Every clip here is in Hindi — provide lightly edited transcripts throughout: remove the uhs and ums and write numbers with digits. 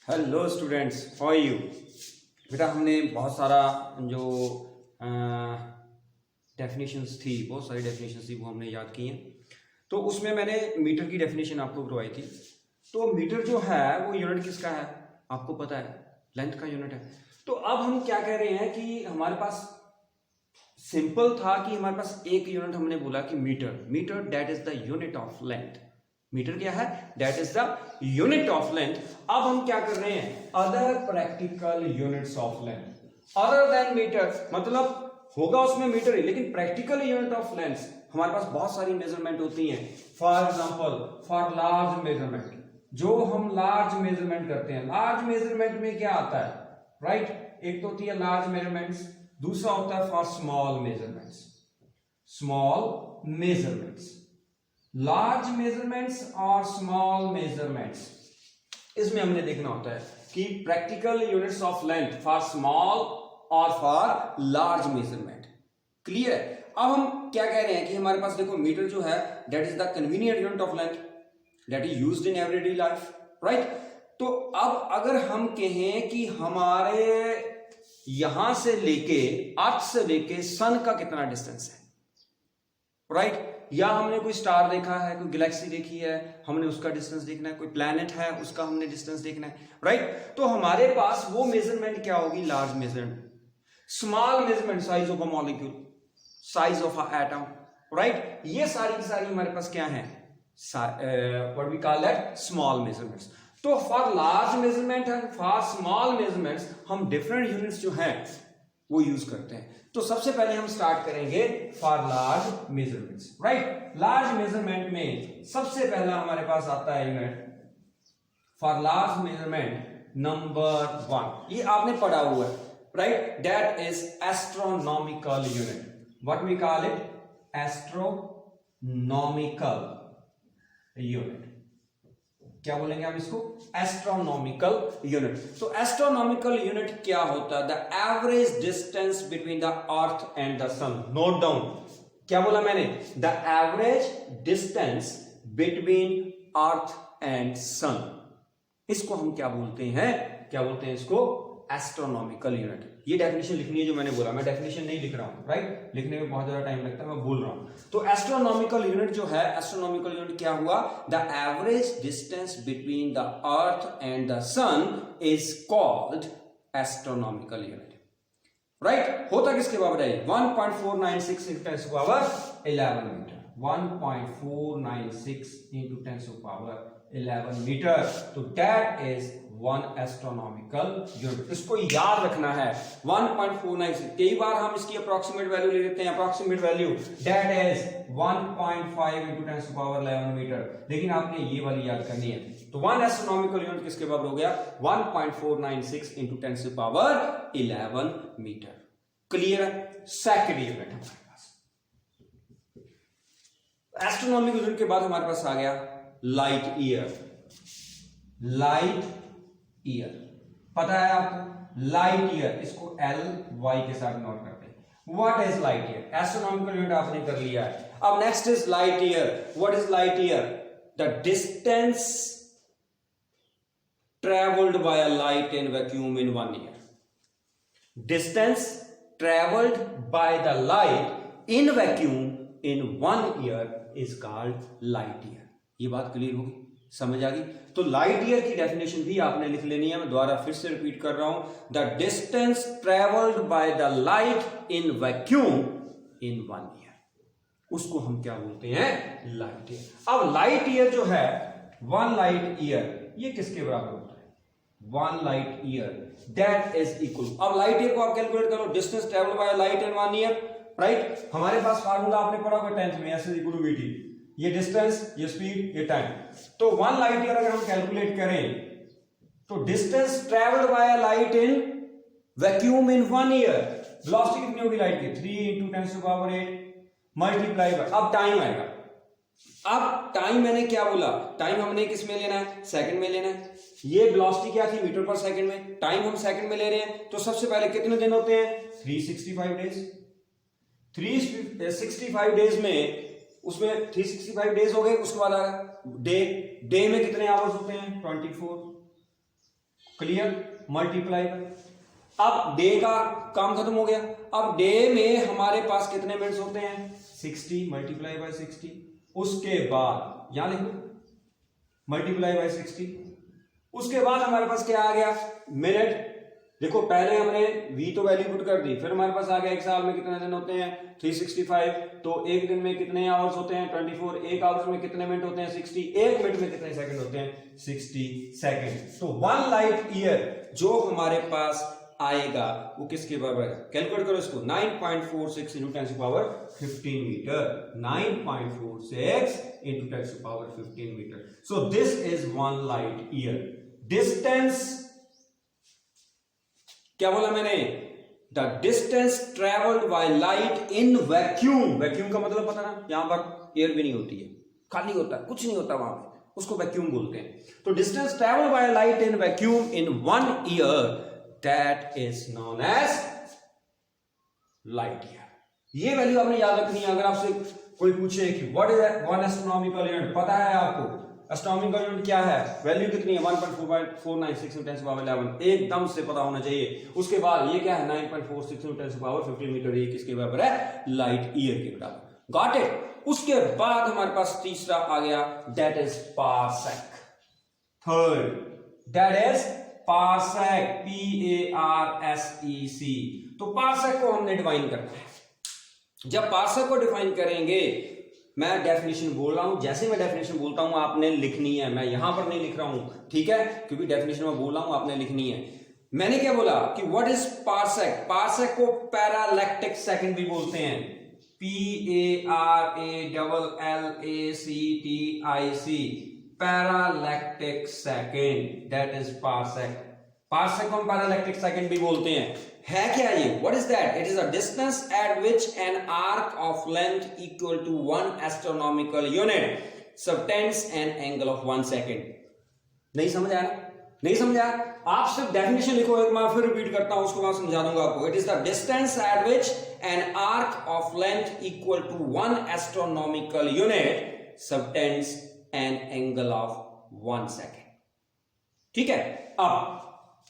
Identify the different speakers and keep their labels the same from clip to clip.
Speaker 1: Hello students, how are you. बेटा हमने बहुत सारा जो डेफिनेशंस थी, बहुत सारी डेफिनेशंस थी वो हमने याद की हैं। तो उसमें मैंने मीटर की डेफिनेशन आपको करवाई थी। तो मीटर जो है वो यूनिट किसका है आपको पता है, लेंथ का यूनिट है। तो अब हम क्या कह रहे हैं कि हमारे पास सिंपल था कि हमारे पास एक यूनिट, हमने बोला कि metre that is the unit of length. Metre क्या है? That is the unit of length. अब हम क्या कर रहे हैं, other practical units of length other than metre, मतलब होगा उसमें मीटर ही, लेकिन प्रैक्टिकल यूनिट ऑफ लेंथ हमारे पास बहुत सारी मेजरमेंट होती हैं। For example for large measurement, जो हम लार्ज मेजरमेंट करते हैं, लार्ज मेजरमेंट में क्या आता है, राइट एक तो होती है लार्ज मेजरमेंट्स, दूसरा होता है for small measurements. Small measurements, large measurements और स्मॉल मेजरमेंट्स, इसमें हमने देखना होता है कि practical units of length for small और फॉर लार्ज मेजरमेंट। क्लियर है? अब हम क्या कह रहे हैं कि हमारे पास देखो मीटर जो है that is the convenient unit of length that is used in everyday life, right. तो अब अगर हम कहें कि हमारे यहां से लेके, अर्थ से लेके सन का कितना डिस्टेंस है, राइट, या हमने कोई स्टार देखा है, कोई गैलेक्सी देखी है, हमने उसका डिस्टेंस देखना है, कोई प्लैनेट है उसका हमने डिस्टेंस देखना है, राइट। तो हमारे पास वो मेजरमेंट क्या होगी, large measurement. Small measurement size of a molecule, size of a atom, right. ये सारी की सारी हमारे पास क्या है, what we call that small measurements. तो for large measurement and for small measurements हम डिफरेंट यूनिट्स जो हैं वो यूज करते हैं। तो सबसे पहले हम स्टार्ट करेंगे for large measurements, right. Large measurement में सबसे पहला हमारे पास आता है unit for large measurement number 1, ये आपने पढ़ा हुआ है, right, that is astronomical unit. What we call it, astronomical unit. क्या बोलेंगे हम इसको, एस्ट्रोनॉमिकल यूनिट। तो एस्ट्रोनॉमिकल यूनिट क्या होता है, the average distance between the earth and the sun. Note down, क्या बोला मैंने, the average distance between earth and सन, इसको हम क्या बोलते हैं, क्या बोलते हैं इसको, एस्ट्रोनॉमिकल यूनिट। ये डेफिनेशन लिखनी है जो मैंने बोला, मैं डेफिनेशन नहीं लिख रहा हूं, राइट, लिखने में बहुत ज्यादा टाइम लगता है, मैं बोल रहा हूं। तो एस्ट्रोनॉमिकल यूनिट जो है, एस्ट्रोनॉमिकल यूनिट क्या हुआ, the average distance between the earth and the sun is called astronomical unit, right. होता किसके बराबर है, 1.496 into 10 to the power 11 metre, 1.496 into 10 to the power 11 metre. तो that is one astronomical unit. इसको याद रखना है 1.496। कई बार हम इसकी अप्रोक्सीमेट वैल्यू ले लेते हैं, approximate value that is 1.5 into 10 to the power 11 metre, लेकिन आपने ये वाली याद करनी है। तो वन एस्ट्रोनॉमिकल यूनिट किसके बराबर हो गया, 1.496 into 10 to the power 11 metre. Clear है? सेकंड यूनिट हमारे पास। एस्ट्रोनॉमिकल यूनिट के बाद हमारे पास आ गया लाइट ईयर। लाइट ईयर पता है आपको, लाइट ईयर, इसको एल वाई के साथ नोट करते हैं। What is light year, astronomical unit आपने कर लिया है। अब next is light year. What is light year, the distance travelled bye a light in vacuum in 1 year. Distance travelled by the light in vacuum in 1 year is called light year. ये बात क्लियर होगी, समझ आ गई। तो लाइट ईयर की डेफिनेशन भी आपने लिख लेनी है, मैं दोबारा फिर से रिपीट कर रहा हूं, the distance travelled by the light in vacuum in 1 year, उसको हम क्या बोलते हैं, लाइट ईयर। अब लाइट ईयर जो है, 1 लाइट ईयर, ये किसके बराबर होता है, 1 light year that is equal. अब लाइट ईयर को आप कैलकुलेट करो, distance travelled by light in 1 year, right. हमारे पास फार्मूला आपने पढ़ा होगा 10th में, s is equal to vt, ये डिस्टेंस, ये स्पीड, ये टाइम। तो 1 लाइट ईयर अगर हम कैलकुलेट करें तो distance travelled by light in vacuum in 1 year, velocity कितनी होगी लाइट की, 3 into 10 to the power 8 multiply by, अब टाइम आएगा। अब टाइम मैंने क्या बोला, टाइम हमने किस में लेना है, सेकंड में लेना है। ये वेलोसिटी क्या थी, मीटर पर सेकंड में, टाइम हम सेकंड में ले रहे हैं। तो सबसे पहले कितने दिन होते हैं, 365 डेज। 365 डेज में उसमें 365 डेज हो गए, उसके बाद डे में कितने आवर्स होते हैं, 24। क्लियर, मल्टीप्लाई अब डे का काम खत्म हो गया। अब डे में हमारे पास कितने मिनट्स होते हैं 60 मल्टीप्लाई बाय 60, उसके बाद यहां लिख लो मल्टीप्लाई बाय 60, उसके बाद हमारे पास क्या आ गया मिनट। देखो पहले हमने v तो वैल्यू पुट कर दी, फिर हमारे पास आ गया एक साल में कितने दिन होते हैं 365, तो एक दिन में कितने आवर्स होते हैं 24, एक आवर्स में कितने मिनट होते हैं 60, एक मिनट में कितने सेकंड होते हैं 60 सेकंड। तो 1 लाइट ईयर जो हमारे पास आएगा वो किसके बराबर है, कैलकुलेट करो इसको, 9.46 into 10 power 15 metre, 9.46 into 10 power 15 metre. So this is 1 light year. Distance क्या बोला मैंने, the distance travelled by light in vacuum, vacuum का मतलब पता ना, यहां पर एयर भी नहीं होती है, खाली होता है, कुछ नहीं होता वहां पे, उसको वैक्यूम बोलते हैं। तो distance travelled by light in vacuum in 1 year, that is known as light year. ये वैल्यू आपने याद रखनी है। अगर आपसे कोई पूछे कि what is one astronomical unit, पता है आपको एस्ट्रोनॉमिकल यूनिट क्या है, वैल्यू कितनी है 1.496 × 10⁻11, एकदम से पता होना चाहिए। उसके बाद ये क्या है 9.46 × 10⁻15 मीटर, ये किसके बराबर है लाइट ईयर के बराबर। Got it. उसके बाद हमारे पास तीसरा आ गया that is parsec. Third that is parsec, PARSEC। तो पारसेक को हमने डिफाइन करना है। जब पारसेक को डिफाइन करेंगे, मैं डेफिनेशन बोल रहा हूं, जैसे मैं डेफिनेशन बोलता हूं आपने लिखनी है, मैं यहां पर नहीं लिख रहा हूं, ठीक है, क्योंकि डेफिनेशन में बोल रहा हूं आपने लिखनी है। मैंने क्या बोला कि व्हाट इज पारसेक, पारसेक को पैरालैक्टिक सेकंड भी बोलते हैं, PARALLACTIC, parallactic second, that is parsec. Parsec को हम पैरालैक्टिक सेकंड भी बोलते हैं। है क्या ये, what is that, it is a distance at which an arc of length equal to 1 astronomical unit subtends an angle of 1 second. नहीं समझ आया, नहीं समझ आया, आप सिर्फ डेफिनेशन लिखो, एक बार फिर रिपीट करता हूं, उसको मैं समझा दूंगा आपको। It is the distance at which an arc of length equal to 1 astronomical unit subtends an angle of 1 second. ठीक है, अब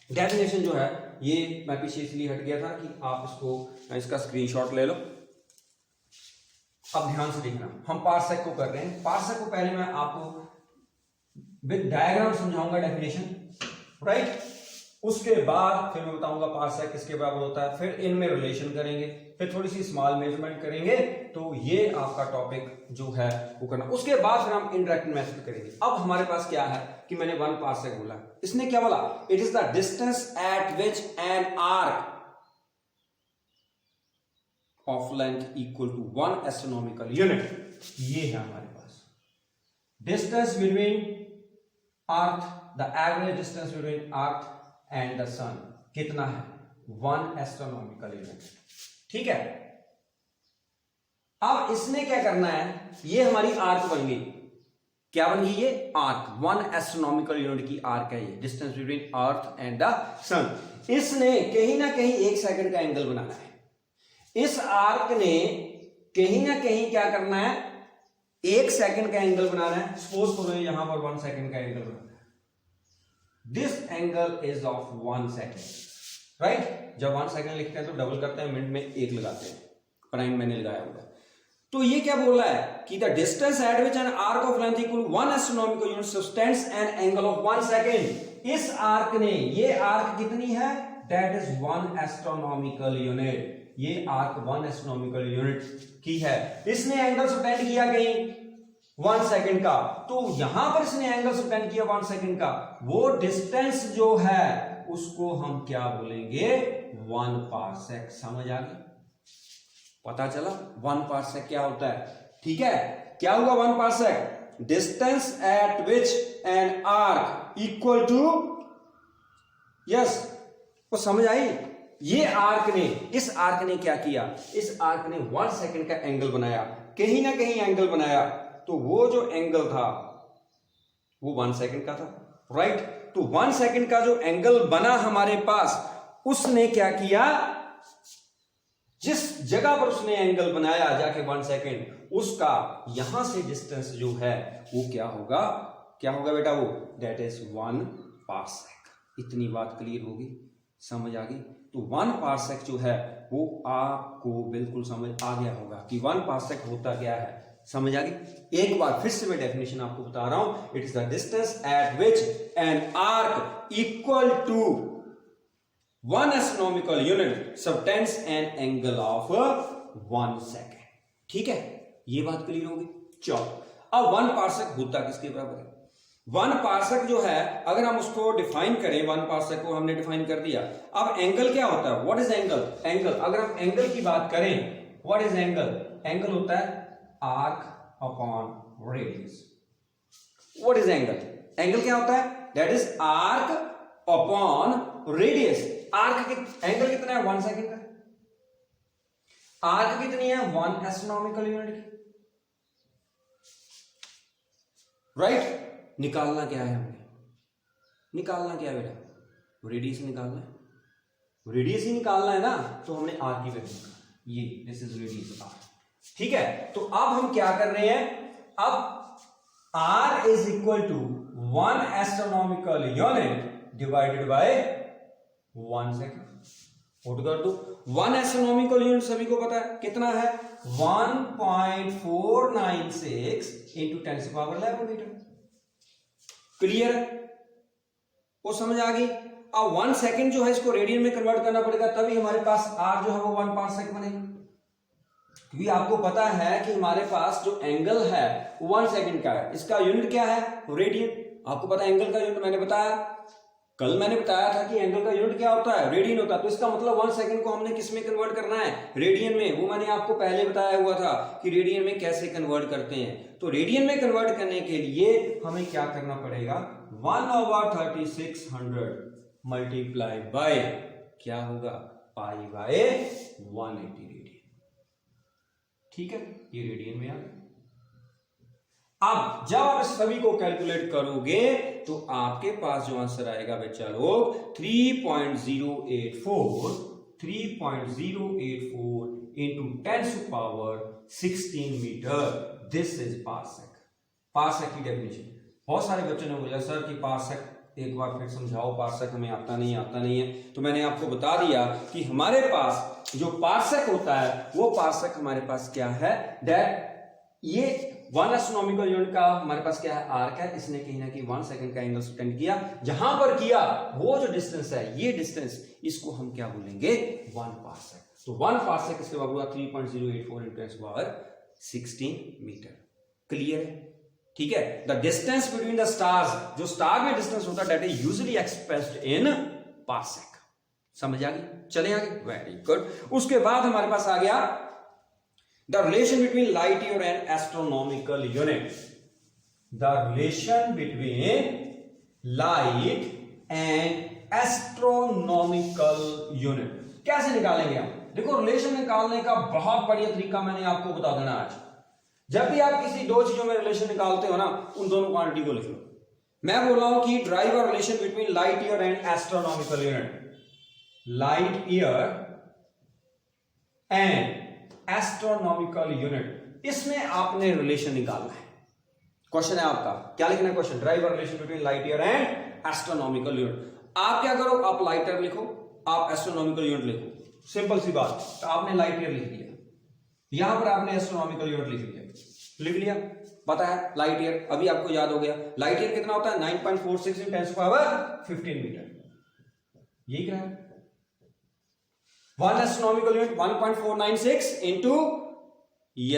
Speaker 1: डेफिनेशन जो है ये मैं पीछे इसलिए हट गया था कि आप इसका स्क्रीनशॉट ले लो। अब ध्यान से देखना, हम पारसेक को कर रहे हैं। पारसेक को पहले मैं आपको विद डायग्राम समझाऊंगा डेफिनेशन, राइट। उसके बाद फिर मैं बताऊंगा पारसेक किसके बराबर होता है, फिर इनमें रिलेशन करेंगे, फिर थोड़ी सी स्मॉल मेजरमेंट करेंगे। तो ये आपका टॉपिक जो है वो करना। उसके बाद फिर हम इंटरैक्टिव मेथड करेंगे। अब हमारे पास क्या है कि मैंने 1 पारसेक बोला, इसने क्या बोला, it is the distance at which an arc of length equal to 1 astronomical unit. ये है हमारे पास distance between earth, the average distance between earth and the sun कितना है 1 एस्ट्रोनॉमिकल यूनिट। ठीक है, अब इसने क्या करना है, ये हमारी आर्क बन गई, क्या बन गई ये आर्क, 1 एस्ट्रोनॉमिकल यूनिट की आर्क है ये, distance between earth and the sun. इसने कहीं ना कहीं 1 सेकंड का एंगल बनाना है। इस आर्क ने कहीं ना कहीं क्या करना है, 1 सेकंड का एंगल बनाना है। सपोज करो यहां पर 1 सेकंड का एंगल बनाना है, this angle is of 1 second, right. जब 1 सेकंड लिखते हैं तो डबल करते हैं, मिनट में 1 लगाते हैं, प्राइम मैंने लगाया होगा। तो ये क्या बोल रहा है कि the distance at which an arc of length equal 1 astronomical unit sustains N angle of 1 second. इस आर्क ने, ये आर्क कितनी है, दैट इज 1 एस्ट्रोनॉमिकल यूनिट। ये आर्क 1 एस्ट्रोनॉमिकल यूनिट की है। इसने एंगल सबटेंड किया कहीं 1 सेकंड का, तो यहां पर इसने एंगल सबटेंड किया 1 सेकंड का, वो डिस्टेंस जो है उसको हम क्या बोलेंगे 1 पारसेक। समझ आ गई, पता चला 1 पारसेक क्या होता है। ठीक है, क्या हुआ 1 parsec, distance at which an arc equal to, yes, वो समझ आई। ये आर्क ने, इस आर्क ने क्या किया, इस आर्क ने 1 सेकंड का एंगल बनाया, कहीं ना कहीं एंगल बनाया, तो वो जो एंगल था वो 1 सेकंड का था, राइट। तो 1 सेकंड का जो एंगल बना हमारे पास, उसने क्या किया, जिस जगह पर उसने एंगल बनाया जाके 1 सेकंड, उसका यहां से डिस्टेंस जो है वो क्या होगा, क्या होगा बेटा वो, दैट इज 1 पारसेक। इतनी बात क्लियर होगी, समझ आ गई। तो 1 पार्सेक जो है वो आपको बिल्कुल समझ आ गया होगा कि 1 पार्सेक होता क्या है, समझ आ गई। एक बार फिर से मैं डेफिनेशन आपको बता रहा हूं, it is the distance at which an arc equal to 1 astronomical unit subtends an angle of 1 second. ठीक है, ये बात क्लियर होगी। चलो अब 1 पार्सेक होता किसके बराबर है? 1 पार्सेक जो है अगर हम उसको डिफाइन करें, 1 पार्सेक को हमने डिफाइन कर दिया। अब एंगल क्या होता है? What is angle? एंगल अगर हम एंगल की बात करें, व्हाट इज एंगल? एंगल होता है arc upon radius. What is angle? Angle क्या होता है? That is arc upon radius. Arc angle कितना है? 1 सेकेंड का। आर्क कितनी है? 1 एस्ट्रोनॉमिकल यूनिट की। राइट? निकालना क्या है हमें? निकालना क्या है बेटा? रेडियस निकालना है। रेडियस ही निकालना है ना, तो हमने आर की वैल्यू ये दिस इज रेडियस आर। ठीक है, तो अब हम क्या कर रहे हैं? अब R is equal to 1 astronomical unit divided by 1 second. Put कर दो। 1 एस्ट्रोनॉमिकल यूनिट सभी को पता है कितना है? 1.496 इंटू 10⁻11 मीटर। क्लियर है? वो समझ आ गई। अब 1 सेकेंड जो है इसको रेडियन में कन्वर्ट करना पड़ेगा, तभी हमारे पास आर जो है वो 1 पार्सेक बनेगा। क्योंकि आपको पता है कि हमारे पास जो एंगल है 1 सेकेंड का है, इसका यूनिट क्या है? रेडियन। आपको पता है एंगल का यूनिट, मैंने बताया कल, मैंने बताया था कि एंगल का यूनिट क्या होता है? रेडियन होता है। तो इसका मतलब 1 सेकेंड को हमने किस में कन्वर्ट करना है? रेडियन में। वो मैंने आपको पहले बताया हुआ था कि रेडियन में कैसे कन्वर्ट करते हैं। तो रेडियन में कन्वर्ट करने के लिए हमें क्या करना पड़ेगा? 1/3600 मल्टीप्लाई बाय क्या होगा? Pi by 180 radian. ठीक है, ये रेडियन में आ गया। अब जब आप इस सभी को कैलकुलेट करोगे तो आपके पास जो आंसर आएगा बच्चा लोग 3.084 into 10⁻16 metre. This is parsec. Parsec की डेफिनेशन। बहुत सारे बच्चों ने बोला सर कि पार्सेक एक बार फिर समझाओ, पार्सेक हमें आता नहीं है। तो मैंने आपको बता दिया कि हमारे पास जो पार्सेक होता है वो पार्सेक हमारे पास क्या है? दैट ये 1 एस्ट्रोनॉमिकल यूनिट का हमारे पास क्या है? आर्क है। इसने कहीं ना कहीं 1 सेकेंड का एंगल सबटेंड किया। जहां पर किया वो जो डिस्टेंस है, ये डिस्टेंस, इसको हम क्या बोलेंगे? 1 पार्सेक। तो 1 पार्सेक इसके बाद हुआ 3.084 इंटू 10⁻16 मीटर। क्लियर है? ठीक है। The distance between the stars, जो स्टार में डिस्टेंस होता है, that is usually expressed in parsec. समझ आ गई? चले आगे। Very good. उसके बाद हमारे पास आ गया the relation between light year and astronomical unit. The relation between light and astronomical unit कैसे निकालेंगे हम? देखो, रिलेशन निकालने का बहुत बढ़िया तरीका मैंने आपको बता देना आज। जब भी आप किसी दो चीजों में रिलेशन निकालते हो ना, उन दोनों क्वांटिटी को लिख लो। मैं बोल रहा हूं कि drive a relation between light year and astronomical unit. Light year and astronomical unit, इसमें आपने रिलेशन निकालना है। क्वेश्चन है आपका, क्या लिखना है question? Drive a relation between light year and astronomical unit. आप क्या करो? आप लाइट ईयर लिखो, आप एस्ट्रोनॉमिकल यूनिट लिखो। सिंपल सी बात। तो आपने लाइट ईयर लिख दिया, यहां पर आपने एस्ट्रोनॉमिकल यूनिट लिख लिया। पता है लाइट ईयर, अभी आपको याद हो गया। लाइट ईयर कितना होता है? 9.46 × 10⁻15 मीटर। यही क्या है? 1 astronomical unit 1.496 into 1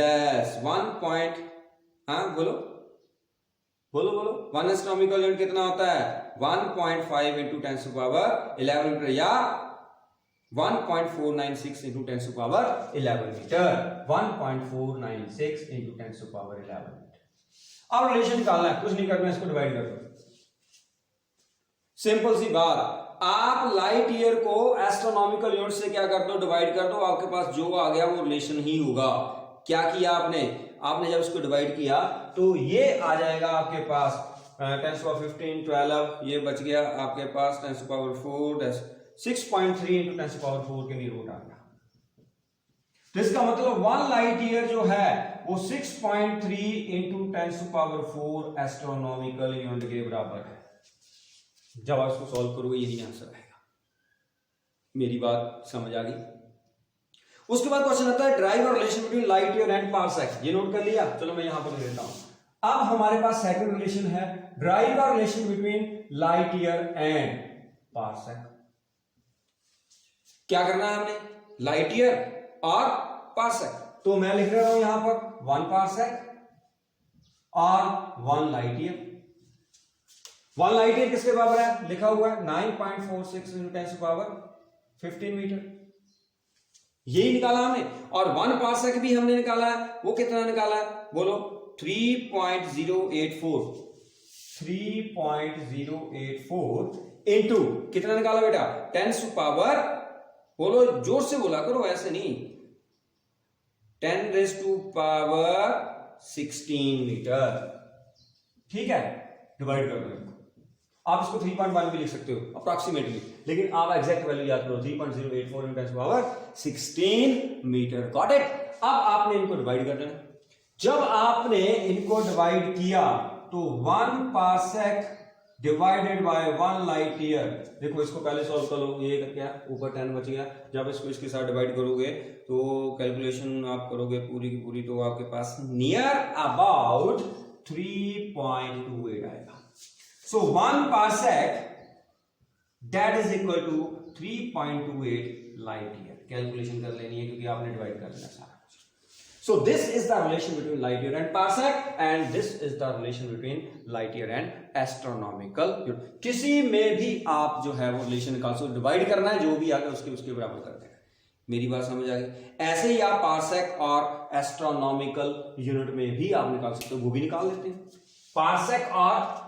Speaker 1: astronomical unit कितना होता है? 1.5 इंटू 10⁻11 मीटर, या 1.496 इंटू 10⁻11 मीटर। 1.496 into 10⁻11 metre. अब रिलेशन निकालना है, कुछ नहीं करना, इसको डिवाइड कर दो। सिंपल सी बात। आप लाइट ईयर को एस्ट्रोनॉमिकल यूनिट से क्या कर दो? डिवाइड कर दो। आपके पास जो आ गया वो रिलेशन ही होगा। क्या किया आपने जब इसको डिवाइड किया तो ये आ जाएगा आपके पास 10⁻15 12, ये बच गया आपके पास 10⁻4 6.3 इंटू 10⁻4 के नी रूट आ गया। तो इसका मतलब 1 लाइट ईयर जो है वो 6.3 इंटू 10⁻4 एस्ट्रोनॉमिकल यूनिट के बराबर है। जब आप इसको सॉल्व करोगे यही आंसर आएगा। मेरी बात समझ आ गई? उसके बाद क्वेश्चन आता है ड्राइव और relation between light year and parsec. ये नोट कर लिया? चलो मैं यहां पर लेता हूं। अब हमारे पास सेकंड रिलेशन है ड्राइव और relation between light year and parsec. क्या करना है हमने? लाइट ईयर और पार्सेक। तो मैं लिख रहा हूं यहां पर 1 पार्सेक और 1 लाइट ईयर। 1 लाइट ईयर किसके बराबर है? लिखा हुआ है 9.46 × 10⁻15 मीटर। यही निकाला हमने। और 1 पार्सेक भी हमने निकाला है। वो कितना निकाला है? बोलो 3.084 इंटू कितना निकाला बेटा? 10⁻, बोलो जोर से बोला करो, ऐसे नहीं, 10⁻16 मीटर। ठीक है, डिवाइड कर दो। आप इसको 3.1 भी लिख सकते हो अप्रॉक्सीमेटली, लेकिन आप एग्जैक्ट वैल्यू याद करो 3.084 × 10⁻16 मीटर। Got it? अब आपने इनको डिवाइड कर देना। जब आपने इनको डिवाइड किया तो 1 parsec divided by 1 light year, देखो इसको पहले सॉल्व कर लो। ये क्या, ऊपर 10 बच गया। जब इसको इसके साथ डिवाइड करोगे तो कैलकुलेशन आप करोगे पूरी की पूरी, तो आपके पास नियर अबाउट 3.28 आएगा। So 1 parsec that is equal to 3.28 light year. Calculation कर लेनी है क्योंकि आपने डिवाइड कर लेना सारा। So this is the relation between light year and parsec, and this is the relation between light year and astronomical unit. किसी में भी आप जो है वो रिलेशन निकाल सकते हो, डिवाइड करना है, जो भी आगे उसके बराबर कर देना। मेरी बात समझ आ गई? ऐसे ही आप पार्सेक और एस्ट्रोनॉमिकल यूनिट में भी आप निकाल सकते हो, वो भी निकाल लेते हैं। पार्सेक और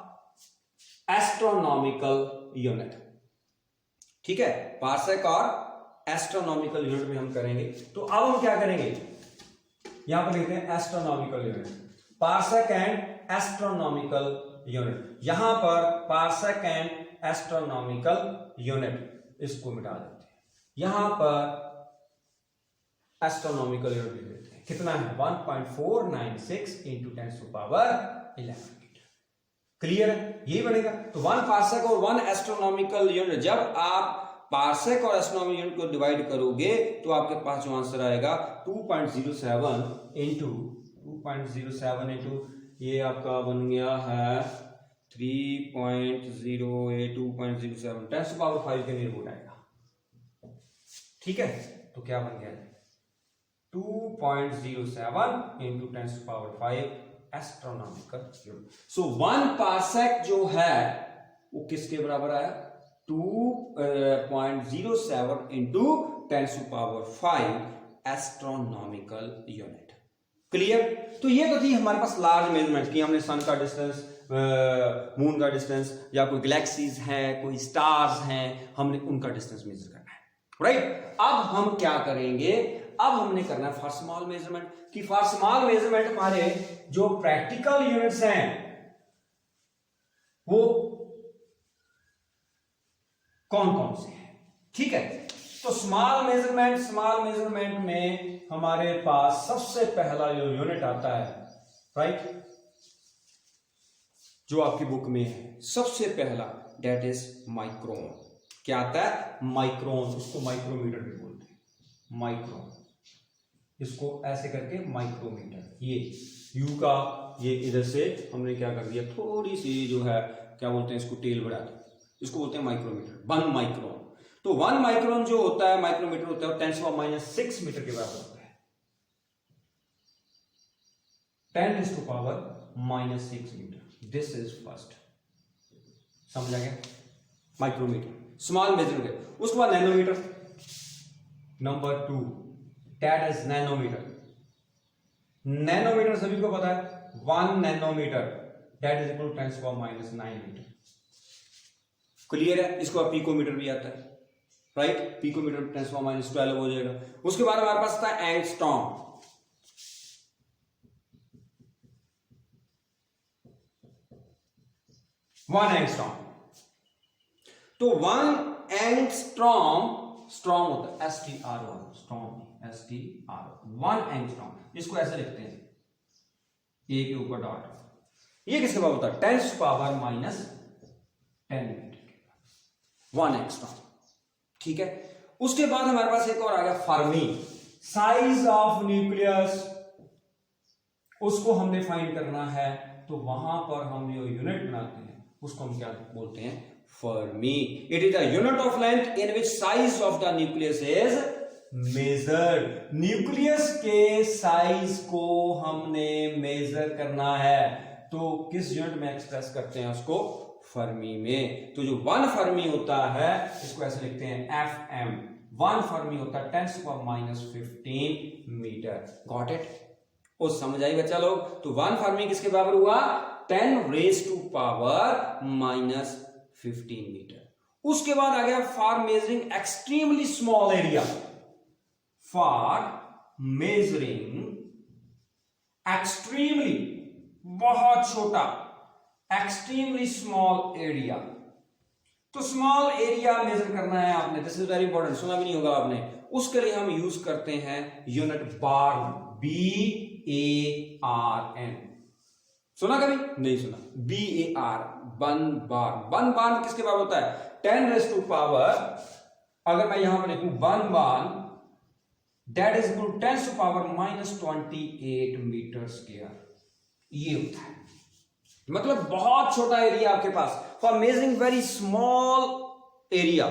Speaker 1: एस्ट्रोनॉमिकल यूनिट, ठीक है, पार्सेक और एस्ट्रोनॉमिकल यूनिट में हम करेंगे। तो अब हम क्या करेंगे? यहां पर लिखते हैं astronomical unit, parsec and astronomical unit. यहां पर पार्सेक एंड एस्ट्रोनॉमिकल यूनिट इसको मिटा देते हैं, यहां पर एस्ट्रोनॉमिकल यूनिट लिख देते हैं। कितना है? 1.496 × 10⁻11 मीटर। क्लियर है? यही बनेगा। तो 1 पार्सेक और 1 एस्ट्रोनॉमिकल यूनिट, जब आप पार्सेक और एस्ट्रोनॉमिकल यूनिट को डिवाइड करोगे तो आपके पास जो आंसर आएगा 2.07 इंटू ये आपका बन गया है 3.08 2.07 10⁻5 के नियरबोट आएगा। ठीक है, तो क्या बन गया? 2.07 इंटू 10⁻5 एस्ट्रोनॉमिकल यूनिट। सो 1 पार्सेक जो है वो किसके बराबर आया? 2.07 इंटू 10⁻5 एस्ट्रोनॉमिकल यूनिट। क्लियर? तो ये तो थी हमारे पास लार्ज मेजरमेंट की। हमने सन का डिस्टेंस, मून का डिस्टेंस, या कोई गैलेक्सीज है, कोई स्टार्स हैं, हमने उनका डिस्टेंस मेजर करना है। राइट? अब हम क्या करेंगे? अब हमने करना है फॉर स्मॉल मेजरमेंट। कि फॉर स्मॉल मेजरमेंट हमारे जो प्रैक्टिकल यूनिट्स हैं वो कौन कौन से हैं। ठीक है, तो स्मॉल मेजरमेंट में हमारे पास सबसे पहला जो यूनिट आता है, राइट, जो आपकी बुक में है सबसे पहला, डेट इज माइक्रोन। क्या आता है? माइक्रोन। इसको माइक्रोमीटर भी बोलते हैं, माइक्रोन। इसको ऐसे करके माइक्रोमीटर। ये यू का ये इधर से हमने क्या कर दिया, थोड़ी सी जो है क्या बोलते हैं इसको, टेल बढ़ा दी, इसको बोलते हैं माइक्रोमीटर। 1 माइक्रोन। तो 1 माइक्रोन जो होता है, माइक्रोमीटर होता है 10⁻6 मीटर के बराबर होता है। 10⁻6 मीटर। This is first. समझ आ गया? Micrometre, small measurement. उसके बाद nanometre, number 2, that is nanometre. Nanometre सभी को पता है, 1 nanometre that is equal to 10⁻9 metre. Clear है? इसको आप पिकोमीटर भी आता है, राइट? पिकोमीटर 10⁻12 हो जाएगा। उसके बाद हमारे पास था एंगस्ट्रॉम। 1 एंगस्ट्रॉम। तो 1 एंगस्ट्रॉम, स्ट्रॉम होता है STROM, स्ट्रॉम STROM, 1 एंगस्ट्रॉम। इसको ऐसे लिखते हैं, ए के ऊपर डॉट। ये किसके बराबर होता है? 10⁻10 मीटर। 1 एंगस्ट्रॉम, ठीक है। उसके बाद हमारे पास एक और आ गया फर्मी, साइज ऑफ न्यूक्लियस, उसको हमने फाइंड करना है, तो वहां पर हम जो यूनिट बनाते हैं उसको हम क्या बोलते हैं, Fermi. It is the unit of length in which size of the nucleus is measured. Nucleus के साइज को हमने मेजर करना है, तो किस यूनिट में एक्सप्रेस करते हैं उसको, फर्मी में। तो जो 1 फर्मी होता है इसको ऐसे लिखते हैं FM, 1 फर्मी होता है 10⁻15 मीटर। Got it? वो समझ आई बच्चा लोग? तो 1 फर्मी किसके बराबर हुआ, 10⁻⁻15 मीटर। उसके बाद आ गया for measuring extremely small area, for measuring extremely, बहुत छोटा, एक्सट्रीमली स्मॉल एरिया। तो स्मॉल एरिया मेजर करना है आपने, दिस इज वेरी इंपॉर्टेंट, सुना भी नहीं होगा आपने। उसके लिए हम यूज करते हैं यूनिट बार, BARN। सुना कभी? नहीं सुना। BAR, बन बार। बन बार किसके बराबर होता है, 10⁻, अगर मैं यहां पर लिखूं one barn, that is equal to 10⁻28 metre square. ये होता है, मतलब बहुत छोटा एरिया आपके पास, for measuring very small area,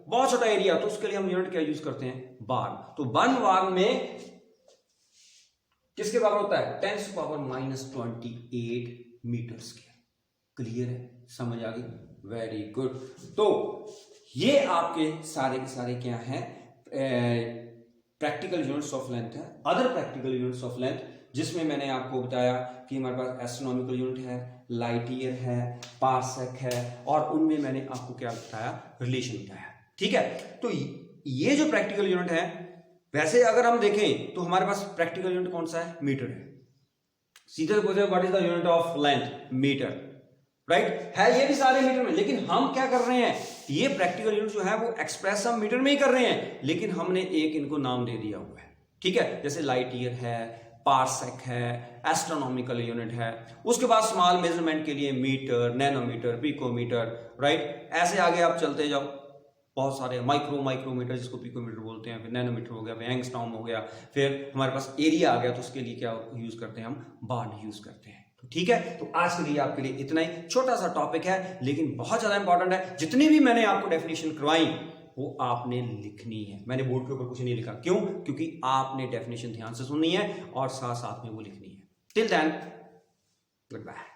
Speaker 1: बहुत छोटा एरिया, तो उसके लिए हम यूनिट क्या यूज करते हैं, बार। तो 1 बार में किसके बराबर होता है, 10⁻28 मीटर स्क्वायर। क्लियर है, समझ आ गई? Very good. तो ये आपके सारे के सारे क्या हैं, प्रैक्टिकल यूनिट्स ऑफ लेंथ है। Other practical units of length जिसमें मैंने आपको बताया कि हमारे पास एस्ट्रोनॉमिकल यूनिट है, लाइट ईयर है, पार्सेक है, और उनमें मैंने आपको क्या बताया, रिलेशन बताया, ठीक है। तो ये जो प्रैक्टिकल यूनिट है, वैसे अगर हम देखें तो हमारे पास प्रैक्टिकल यूनिट कौन सा है, मीटर है। सीधे बोलते हैं what is the unit of length, metre, right है। ये भी सारे मीटर में, लेकिन हम क्या कर रहे हैं, ये प्रैक्टिकल यूनिट जो है वो एक्सप्रेस हम मीटर में ही कर रहे हैं, लेकिन हमने एक इनको नाम दे दिया हुआ है, ठीक है। जैसे लाइट ईयर है, पार्सेक है, एस्ट्रोनॉमिकल यूनिट है। उसके बाद स्मॉल मेजरमेंट के लिए मीटर, नैनोमीटर, पिकोमीटर, राइट। ऐसे आगे आप चलते जाओ, बहुत सारे माइक्रोमीटर जिसको पिकोमीटर बोलते हैं, फिर नैनोमीटर हो गया, फिर एंगस्ट्रॉम हो गया, फिर हमारे पास एरिया आ गया, तो उसके लिए क्या यूज करते हैं, हम बार यूज करते हैं। तो ठीक है, तो आज के लिए आपके लिए इतना ही, छोटा सा टॉपिक है लेकिन बहुत ज्यादा इंपॉर्टेंट है। जितनी भी मैंने आपको डेफिनेशन करवाई वो आपने लिखनी है। मैंने बोर्ड के ऊपर कुछ नहीं लिखा, क्यों? क्योंकि आपने डेफिनेशन ध्यान से सुननी है और साथ साथ में वो लिखनी है। Till then, good bye.